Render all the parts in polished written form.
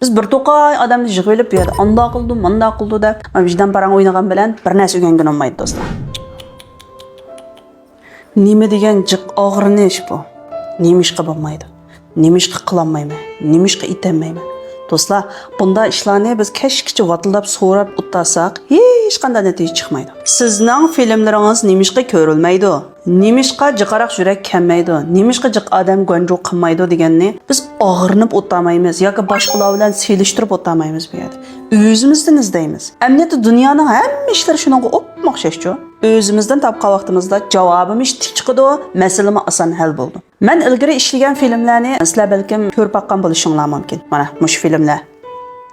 Biz bir to'qay odamni yig'ilib berdi. Anda qildi, manda qildi deb, vijdon parang o'ynagan bilan bir narsa o'rgangan olmaydi do'stlar. Nima degan jiq og'rinish bu? Nima ish qilmaydi? Nima ish qilolmayman? Nima ish etamayman? Do'stlar, bunda ishlarni biz kashkicha vatildab so'rab o'tsaq, hech qanday natija chiqmaydi. Sizning filmlaringiz nima ishga ko'rilmaydi? Nima ishga jiqaroq yurak kelmaydi? Nima ishga jiq odam gonjo qilmaydi deganni biz og'rinib o'tmaymiz yoki boshqalar bilan selishtirib o'tmaymiz bu yerda. O'zimizdan izlaymiz. Amniyati dunyoning hamma ishlari shunga o'xshashchu. O'zimizdan topgan vaqtimizda javobimiz tik chiqadi, masalama oson hal bo'ldi. Men ilgari ishlagan filmlarni sizlar balkim ko'rib boqqan bo'lishinglar mumkin. Mana mush filmlar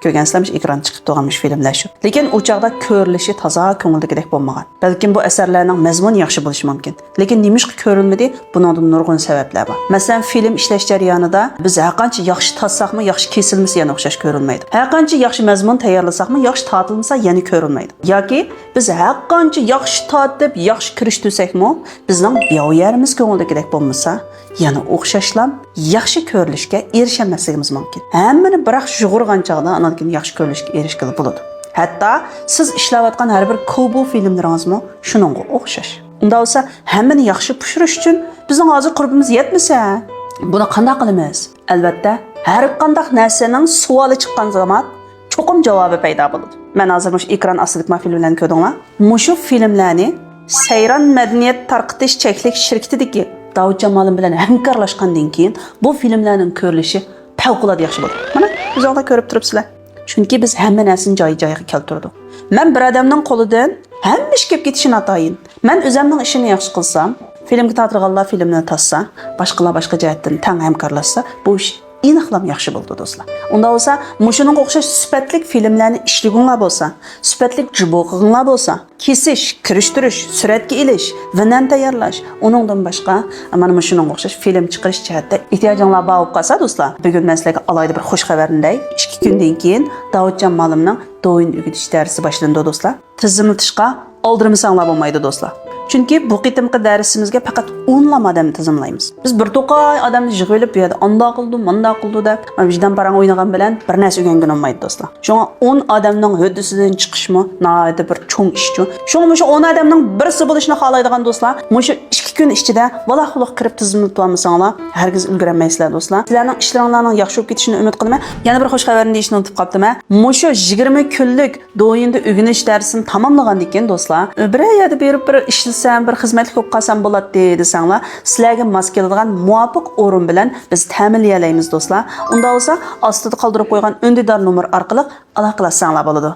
ko'rgansizlarmish ekran chiqib turganmish filmlar shu. Lekin u chaqda ko'rilishi toza ko'ngildagidek bo'lmagan. Balkim bu asarlarning mazmuni yaxshi bo'lishi mumkin. Lekin nimishqa ko'rilmadi? Buningdan nurg'un sabablar bor. Masalan, film ishlash jarayonida biz har qancha yaxshi tassaqmi, yaxshi kesilmasa yana o'xshash ko'rilmaydi. Har qancha yaxshi mazmun tayyorlasaqmi, yaxshi tortilmasa yana ko'rilmaydi. Yoki biz har qancha yaxshi tortib, yaxshi kirishtirsakmi, bizning beo'yarimiz ko'ngildagidek bo'lmasa, yana o'xshashlam yaxshi ko'rilishga erishmasligimiz mumkin. Hammani biroq shug'urgan chaqda anaqin yaxshi ko'rilishga erishgili bo'ladi. Hatto siz ishlayotgan har bir ko'bu filmlaringizmi shuningga o'xshash. Unda bo'lsa hammani yaxshi pishirish uchun bizning hozir qurbimiz yetmasa, buni qanday qilamiz? Albatta, har qanday narsaning savoli chiqqan zaman cho'qim javobi paydo bo'ladi. Men hozir mush ekran ostidagi filmlarni ko'rdingmi? Mushu filmlarni Sayron madaniyat tarqitish cheklik shirkatidagi Davud Jamolim bilan hamkorlashgandan keyin bu filmlarning ko'rilishi favqulodda yaxshi bo'ldi. Mana o'zingizlar ko'rib turibsizlar. Chunki biz hamma narsani joy-joyiga keltirdik. Men bir odamning qo'lidan hamma ish kelib ketishini atayin. Men o'zimning ishini yaxshi qilsam, filmga ta'tirganlar filmni tassa, boshqalar boshqa jihatdan tang hamkorlashsa, bu ish aniqlam yaxshi bo'ldi do'stlar. Unda bo'lsa, mushuning o'xshash sifatli filmlarni ishlaginglar bo'lsa, sifatli jiboqinglar bo'lsa, kesish, kirishtirish, suratga ilish, vinan tayyorlash, uningdan boshqa mana mushuning o'xshash film chiqarish jihatda ehtiyojinglar bor bo'lib qolsa do'stlar, bugun men sizlarga alayda bir xush xabarni 2 kundan keyin Davudjon Malimning do'yin o'gitish darsi boshlandi do'stlar. Tizimlatishga oldirmasanglar bo'lmaydi do'stlar. Chunki bu qitimqi darsimizga faqat 10 odam tizimlaymiz. Biz bir to'qay odamni yig'ilib berdi. Anda qildi, manda qildi deb, vijdon parang o'ynagan bilan bir narsa o'rgangan olmaydi do'stlar. Shunga 10 odamning huddisidan chiqishmi, nihoyatda bir cho'ng ishchi. Shunga shu 10 odamning birisi bo'lishni xohlaydigan do'stlar, mushu 2 kun ichida valahliq kirib tizimlab olmasanglar, hargiz ulgurmaysizlar do'stlar. Sizlarning ishlaringlarning yaxshi bo'lib ketishini umid qilaman. Yana bir xush xabarni deyishni unutib qoldim. Mushu 20 kunlik do'yinda o'rganish darsini tamomlagandan keyin do'stlar, bir yerda berib bir ishlasam, bir xizmatlik bo'lib qolsam bo'ladi desanglar, sizlarga mos keladigan muvofiq o'rin bilan biz ta'minlaymiz do'stlar. Unda bo'lsa, ostida qoldirib qo'ygan undidor nomer orqali aloqalashsanglar bo'ladi.